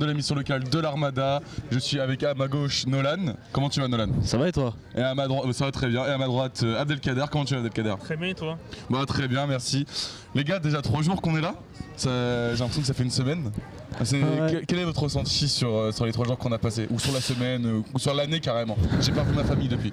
de l'émission locale de l'Armada. Je suis avec à ma gauche Nolan. Comment tu vas Nolan? Ça va et toi? Et à ma droite, ça va très bien. Et à ma droite Abdelkader. Comment tu vas Abdelkader? Très bien et toi? Bah très bien, merci. Les gars, déjà 3 jours qu'on est là. J'ai l'impression que ça fait une semaine. Ouais. Quel est votre ressenti sur les 3 jours qu'on a passés? Ou sur la semaine, ou sur l'année carrément? J'ai pas vu ma famille depuis.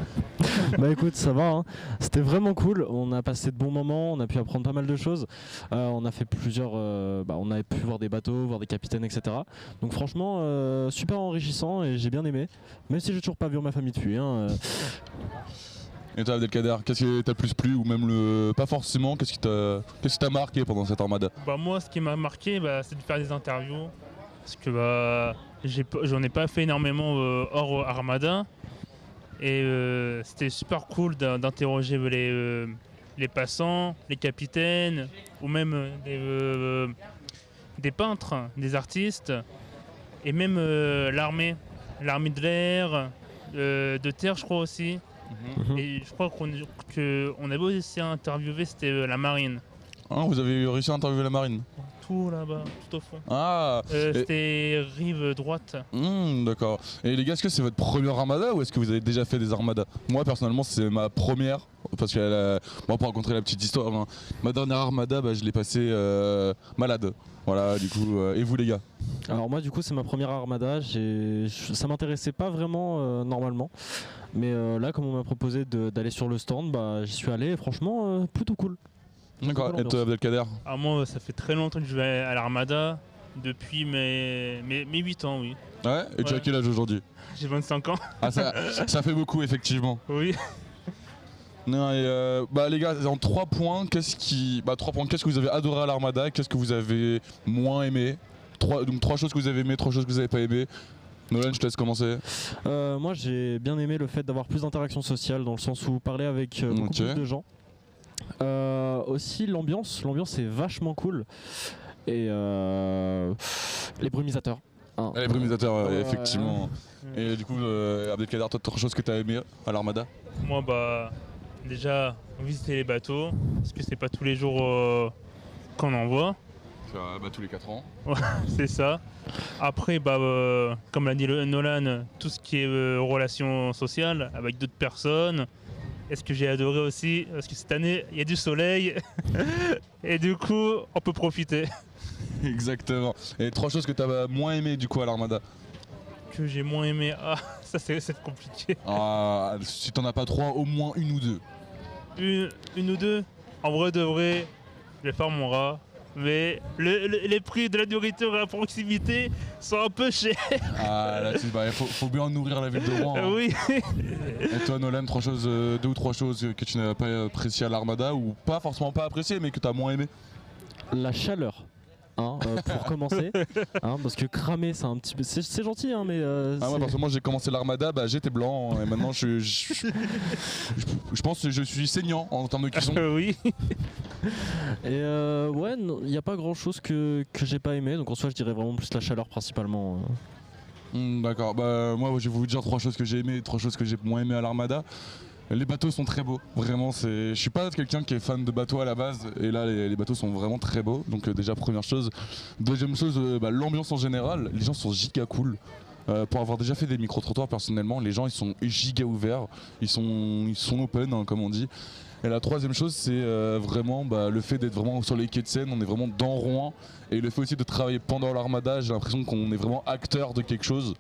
Bah écoute, ça va, hein. C'était vraiment cool, on a passé de bons moments, on a pu apprendre pas mal de choses, on a fait plusieurs, on a pu voir des bateaux, voir des capitaines, etc. Donc franchement, super enrichissant et j'ai bien aimé, même si j'ai toujours pas vu ma famille depuis. Et toi Abdelkader, qu'est-ce qui t'a le plus plu ou même le pas forcément, qu'est-ce qui t'a marqué pendant cette armada? Bah moi ce qui m'a marqué c'est de faire des interviews. Parce que j'en ai pas fait énormément hors Armada. Et c'était super cool d'interroger les passants, les capitaines, ou même des peintres, des artistes, et même l'armée de l'air, de terre je crois aussi. Et je crois qu'on avait aussi interviewé, c'était la marine. Hein, vous avez réussi à interviewer la marine? Tout là-bas, tout au fond. Ah C'était rive droite. D'accord. Et les gars, est-ce que c'est votre première armada ou est-ce que vous avez déjà fait des armadas? Moi personnellement c'est ma première, parce que pour raconter la petite histoire, hein, ma dernière armada je l'ai passée malade. Voilà du coup, et vous les gars? Alors moi du coup c'est ma première armada, ça m'intéressait pas vraiment normalement, mais là comme on m'a proposé d'aller sur le stand, j'y suis allé et franchement plutôt cool. D'accord, et toi Abdelkader? Ah, moi, ça fait très longtemps que je vais à l'Armada, depuis mes 8 ans, oui. Ouais, et tu as quel âge aujourd'hui? J'ai 25 ans. Ah ça fait beaucoup effectivement. Oui. Non, et les gars, en 3 points, qu'est-ce que vous avez adoré à l'Armada, qu'est-ce que vous avez moins aimé? Donc 3 choses que vous avez aimé, 3 choses que vous n'avez pas aimé. Nolan, je te laisse commencer. Moi j'ai bien aimé le fait d'avoir plus d'interactions sociales, dans le sens où parler avec beaucoup plus de gens. Aussi l'ambiance est vachement cool. Et les brumisateurs. Les brumisateurs, effectivement. Et du coup, Abdelkader, toi, autre chose que tu as aimé à l'Armada? Moi, déjà, visiter les bateaux, parce que c'est pas tous les jours qu'on en voit. Tous les 4 ans. C'est ça. Après, comme l'a dit Nolan, tout ce qui est relations sociales avec d'autres personnes. Et ce que j'ai adoré aussi, parce que cette année, il y a du soleil. Et du coup, on peut profiter. Exactement. Et 3 choses que tu as moins aimé du coup à l'Armada? Que j'ai moins aimé. Ah, ça c'est compliqué. Ah, si t'en as pas 3, au moins 1 ou 2. Une ou deux. En vrai de vrai, je vais faire mon rat. Mais les prix de la nourriture à proximité sont un peu chers. Ah là, faut bien nourrir la ville de Rouen. Hein. Oui. Et toi Nolan, 2 ou 3 choses que tu n'as pas appréciées à l'Armada, ou pas forcément pas appréciées mais que tu as moins aimé? La chaleur. Pour commencer, parce que cramer c'est un petit peu, c'est gentil mais parce que moi j'ai commencé l'Armada, j'étais blanc et maintenant je pense que je suis saignant en termes de cuisson. Oui. Et il n'y a pas grand chose que j'ai pas aimé, donc en soi je dirais vraiment plus la chaleur principalement. D'accord, moi je vais vous dire 3 choses que j'ai aimées, 3 choses que j'ai moins aimées à l'Armada. Les bateaux sont très beaux, vraiment. Je suis pas quelqu'un qui est fan de bateaux à la base, et là les bateaux sont vraiment très beaux. Donc déjà première chose. Deuxième chose, l'ambiance en général. Les gens sont giga cool. Pour avoir déjà fait des micro-trottoirs personnellement, les gens ils sont giga ouverts, ils sont open comme on dit. Et la troisième chose c'est vraiment le fait d'être vraiment sur les quais de Seine, on est vraiment dans Rouen. Et le fait aussi de travailler pendant l'Armada, j'ai l'impression qu'on est vraiment acteur de quelque chose.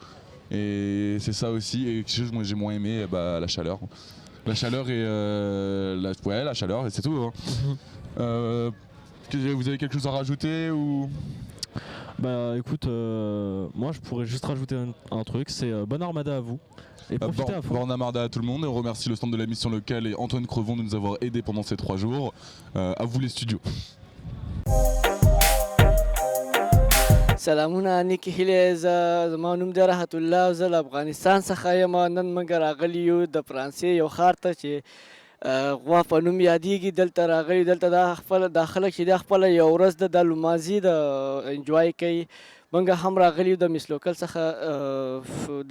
Et c'est ça aussi. Et quelque chose que moi j'ai moins aimé, la chaleur. La chaleur et la chaleur et c'est tout. Hein. Vous avez quelque chose à rajouter ou? Écoute, moi je pourrais juste rajouter un truc, c'est bonne armada à vous et profitez à fond. Bonne armada à tout le monde et on remercie le stand de la mission locale et Antoine Crevon de nous avoir aidés pendant ces 3 jours. À vous les studios. سلامونه نیکی هیلې زما نوم دی راحت الله زه له افغانستان څخه یم نن موږ راغلي یو د فرانسې یو ښار ته چې غوا په نوم یادیږي دلته راغلي دلته دا خلک چې دا خپله یو ورځ د لمانځي د انجوای کوي موږ هم راغلي یو د مس لوکل څخه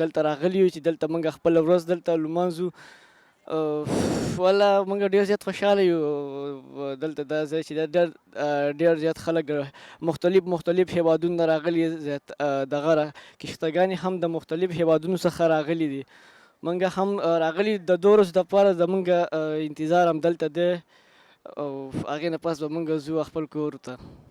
دلته راغلي یو چې دلته موږ خپله ورځ دلته لمانځو والله موږ ډېر زیات خوشحاله یو دلته دا ځای چې دا ډېر زیات خلک مختلف هیوادونو نه راغلي زیات دغه کښتګانې هم د مختلف هیوادونو څخه راغلي دي موږ هم راغلي د 2 ورځو دپاره زموږ انتظار هم دلته دی او هغې نه پس به موږ ځو خپل کور ته